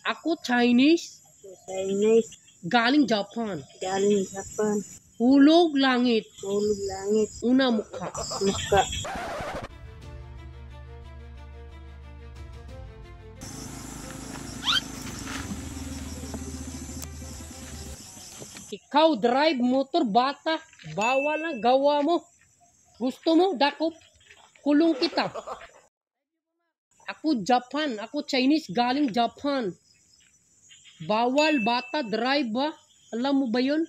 Ako Chinese, Chinese, galing Japan. galing Japan, Hulog langit, hulog langit, una mukha. muka. Ikaw drive motor bata, bawal ang gawa mo. Gusto mo dakop, kulong kita. Ako Japan, ako Chinese, galing Japan. Bawal bata drive ba? Alam mo ba yun?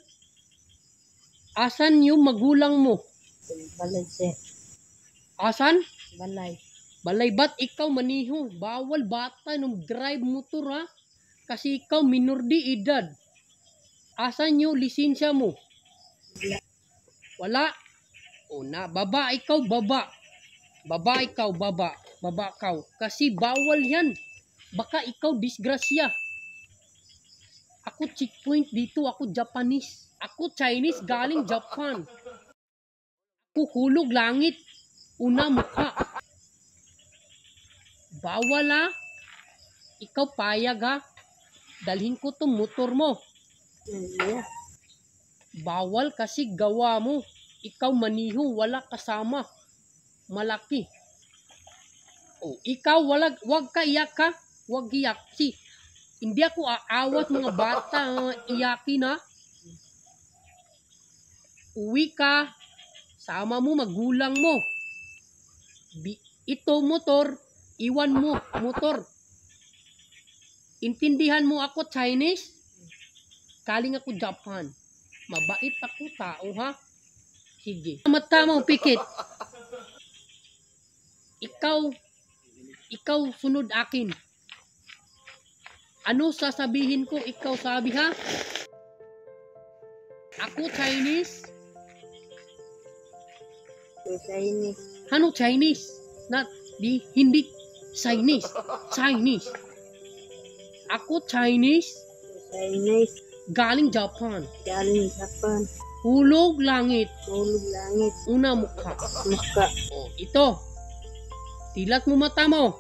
Asan yung magulang mo? Balay sir, Asan? balay. Balay ba't ikaw maniho? Bawal bata nung drive motor ha? Kasi ikaw minor di edad. Asan yung lisensya mo? Wala. O na, baba ikaw, baba. Baba ikaw, baba. Baba ikaw. Kasi bawal yan. Baka ikaw disgrasya. Ako checkpoint dito, ako Japanese. Ako Chinese, galing Japan. Ako hulog langit. Una mukha. Bawal ha. Ikaw payag ha. Dalhin ko to motor mo. Yeah. Bawal kasi gawa mo. Ikaw maniho, wala kasama. Malaki. O, ikaw wag ka iyak ka. Wag iyak. Si, hindi ako aawat mga bata iyakin ha. Uwi ka. Sama mo magulang mo. Ito motor, iwan mo motor. Intindihan mo ako Chinese? Galing ako Japan. Mabait ako tao ha. Sige. Mata mo pikit. Ikaw sunod akin. Ano sasabihin ko? Ikaw sabi ha? Ako Chinese. Chinese, Ano Chinese? Hindi Chinese. Chinese. Ako Chinese. Chinese, Galing Japan. galing Japan, Hulog langit. hulog langit, Una mukha. muka. Oh, ito. Tilat mo mata mo.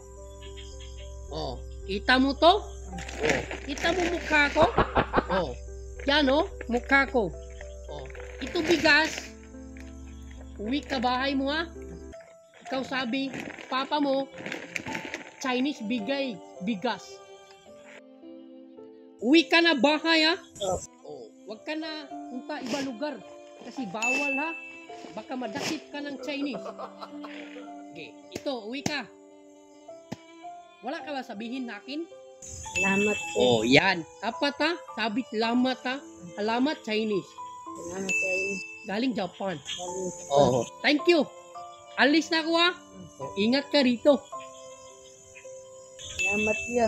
Oh, kita mo to? Oh, kita mo mukha ko? Oh, yan oh, mukha ko. Oh, ito bigas. Uwi ka bahay mo ha. Ikaw sabi, papa mo, Chinese bigay, bigas. Uwi ka na bahay ha. Oh, Oh, wag ka na punta iba lugar. Kasi bawal ha. Baka madakip ka ng Chinese. Okay, ito, uwi ka. Wala ka ba sabihin nakin? salamat sir. Oh, yan. Dapat ha. Sabit lamat ha. Alamat Chinese. Salamat Chinese, Galing Japan. galing Japan. Oh, thank you. Alis na ako ha. Oh, ingat ka rito. Salamat ya.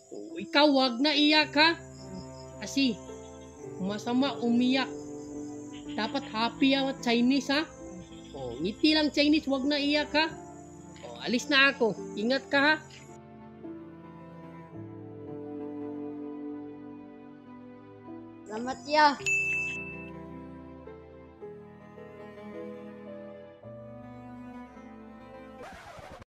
Oh, ikaw wag na iyak ha. Kasi masama umiyak. Dapat happy ang Chinese ha. Oh, ngiti lang Chinese, wag na iyak ha. Oh, alis na ako. Ingat ka ha. Salamat ya.